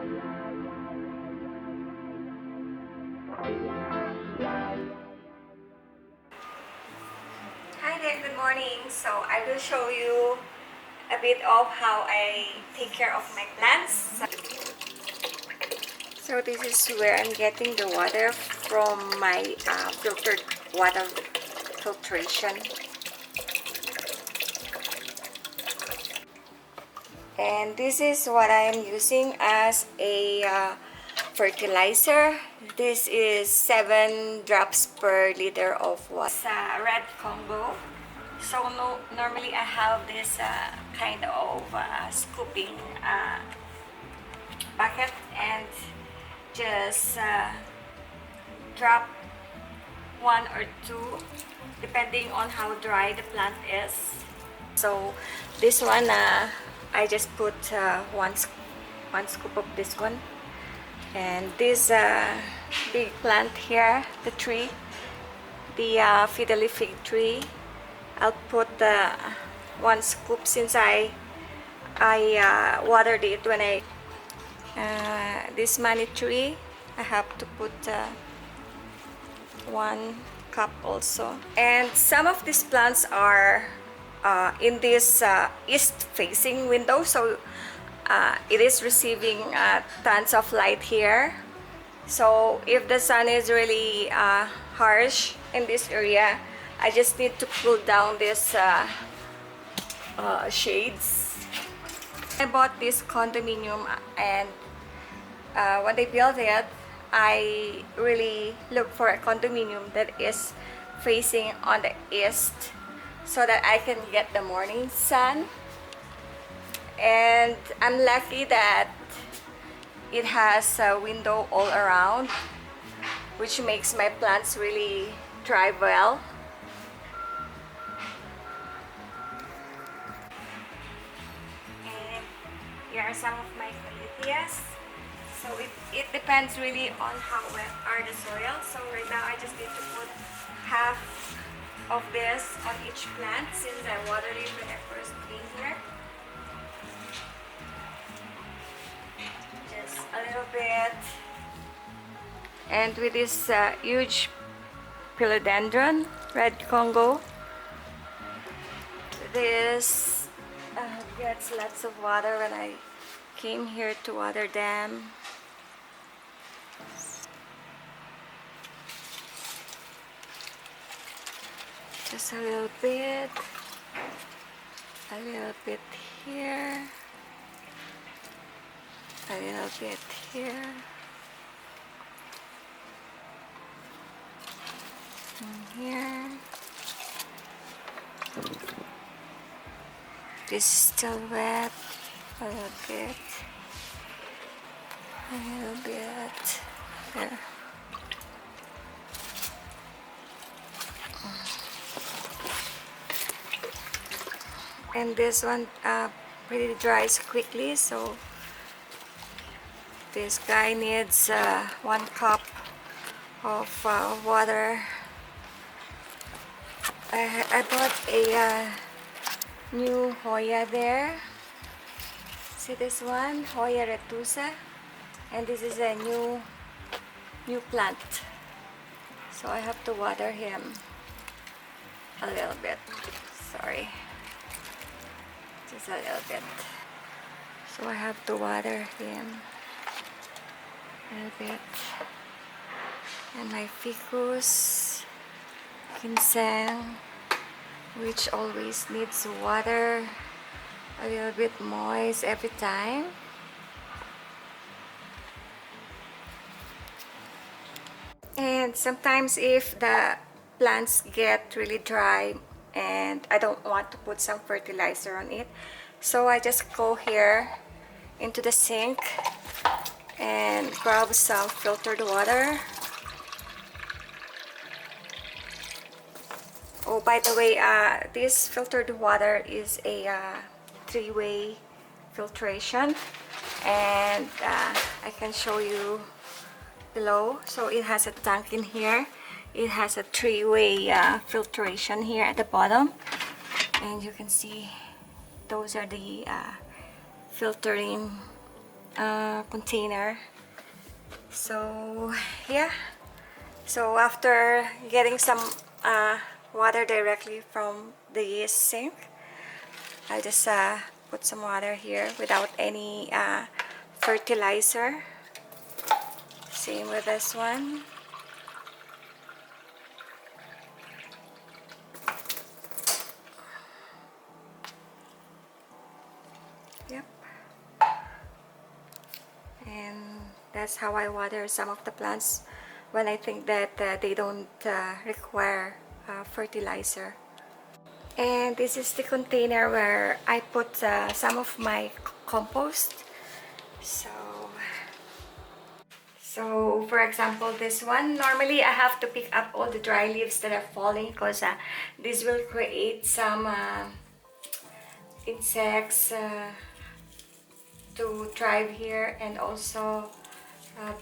Hi there, good morning. So I will show you a bit of how I take care of my plants. So this is where I'm getting the water from my filtered water filtration. And this is what I am using as a fertilizer. This is 7 drops per liter of water. It's a red combo. So normally I have this kind of scooping bucket and just drop 1 or 2 depending on how dry the plant is. So this one I just put one scoop of this one, and this big plant here, the tree, the fiddly fig tree, I'll put 1 scoop since I watered it when I this money tree I have to put 1 cup also. And some of these plants are in this east facing window, so it is receiving tons of light here. So if the sun is really harsh in this area, I just need to pull down this shades. I bought this condominium, and when they built it, I really look for a condominium that is facing on the east so that I can get the morning sun. And I'm lucky that it has a window all around, which makes my plants really thrive well. And here are some of my colitheas. So it depends really on how wet are the soil. So right now I just need to put half of this on each plant since I watered it when I first came here. Just a little bit. And with this huge philodendron, red Congo, this gets lots of water when I came here to water them. Just a little bit here, a little bit here, and here. This is still wet. A little bit there. And this one pretty dries quickly, so this guy needs 1 cup of water. I bought a new Hoya there. See this one, Hoya retusa, and this is a new plant, so I have to water him a little bit. Sorry, just a little bit. So I have to water him a little bit. And my ficus, ginseng, which always needs water, a little bit moist every time. And sometimes if the plants get really dry and I don't want to put some fertilizer on it, so I just go here into the sink and grab some filtered water. Oh, by the way, this filtered water is a 3-way filtration, and I can show you below. So it has a tank in here. It has a 3-way filtration here at the bottom, and you can see those are the filtering container. So yeah, so after getting some water directly from the sink, I just put some water here without any fertilizer. Same with this one. Yep. And that's how I water some of the plants when I think that they don't require fertilizer. And this is the container where I put some of my compost. So for example, this one, normally I have to pick up all the dry leaves that are falling because this will create some insects to thrive here, and also uh,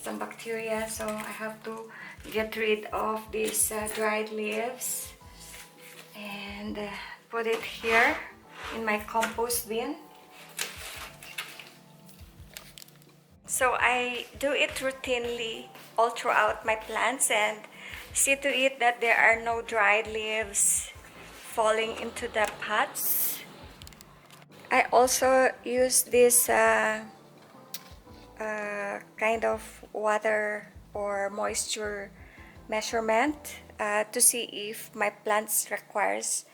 some bacteria. So I have to get rid of these dried leaves and put it here in my compost bin. So I do it routinely all throughout my plants and see to it that there are no dried leaves falling into the pots. I also use this kind of water or moisture measurement to see if my plants requires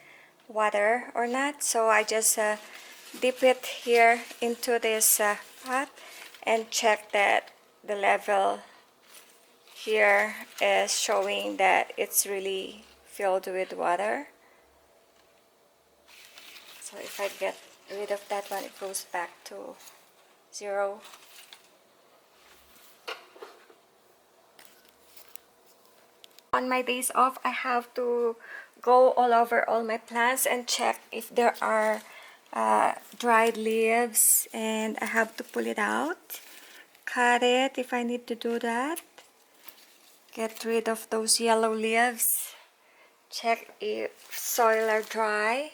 water or not. So I just dip it here into this pot and check that the level here is showing that it's really filled with water. So if I get rid of that one, it goes back to 0. On my days off, I have to go all over all my plants and check if there are dried leaves, and I have to pull it out, cut it if I need to do that, get rid of those yellow leaves, check if soil are dry,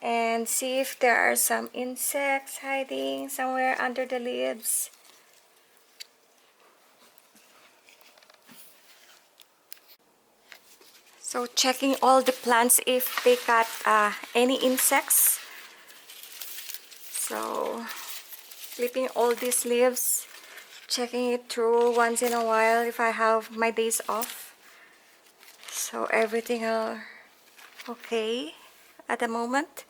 and see if there are some insects hiding somewhere under the leaves. So checking all the plants if they got any insects. So flipping all these leaves, checking it through once in a while if I have my days off. So everything are okay at the moment.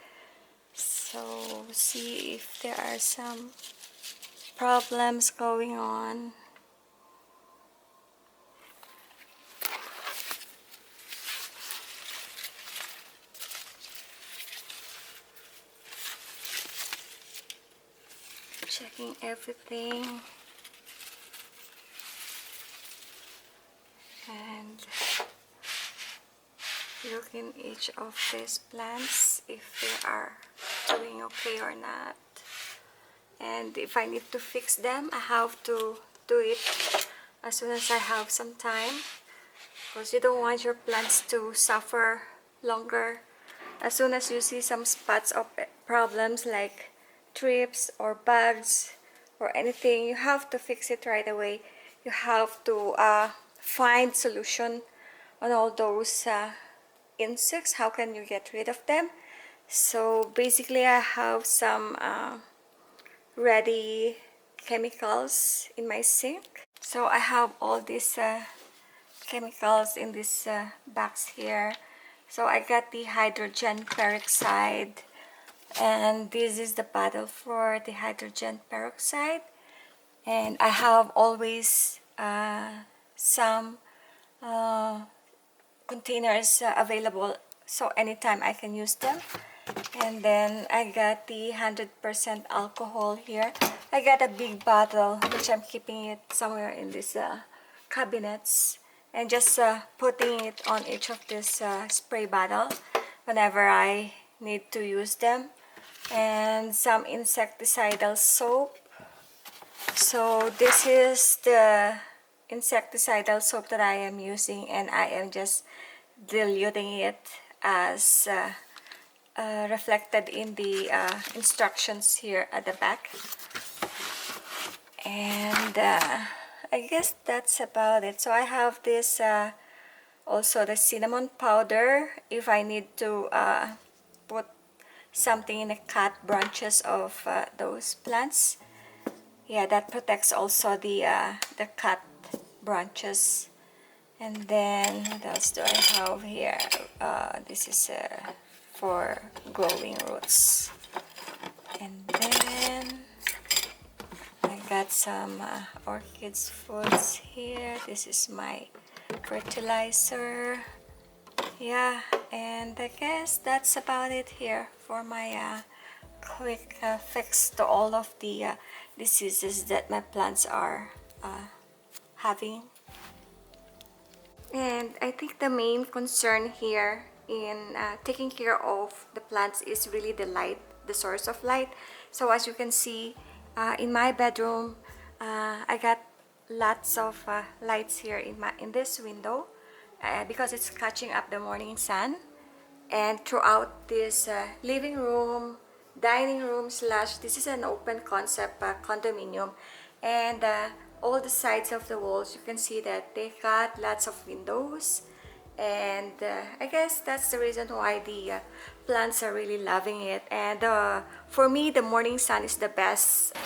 So see if there are some problems going on. Checking everything and look in each of these plants if they are doing okay or not. And if I need to fix them, I have to do it as soon as I have some time, because you don't want your plants to suffer longer. As soon as you see some spots of problems like thrips or bugs or anything, you have to fix it right away. You have to find solution on all those insects. How can you get rid of them? So basically I have some ready chemicals in my sink. So I have all these chemicals in this box here. So I got the hydrogen peroxide, and this is the bottle for the hydrogen peroxide, and I have always some containers available, so anytime I can use them. And then I got the 100% alcohol here. I got a big bottle which I'm keeping it somewhere in this cabinets, and just putting it on each of this spray bottle whenever I need to use them. And some insecticidal soap. So this is the insecticidal soap that I am using, and I am just diluting it as reflected in the instructions here at the back. And I guess that's about it. So I have this also the cinnamon powder if I need to put something in the cut branches of those plants. Yeah, that protects also the cut branches. And then what else do I have here? This is for growing roots. And then I got some orchids foods here. This is my fertilizer. Yeah, and I guess that's about it here for my quick fix to all of the diseases that my plants are having. And I think the main concern here in taking care of the plants is really the light, the source of light. So as you can see in my bedroom, I got lots of lights here in this window because it's catching up the morning sun. And throughout this living room, dining room slash, this is an open concept condominium, and all the sides of the walls you can see that they got lots of windows. And I guess that's the reason why the plants are really loving it. And for me, the morning sun is the best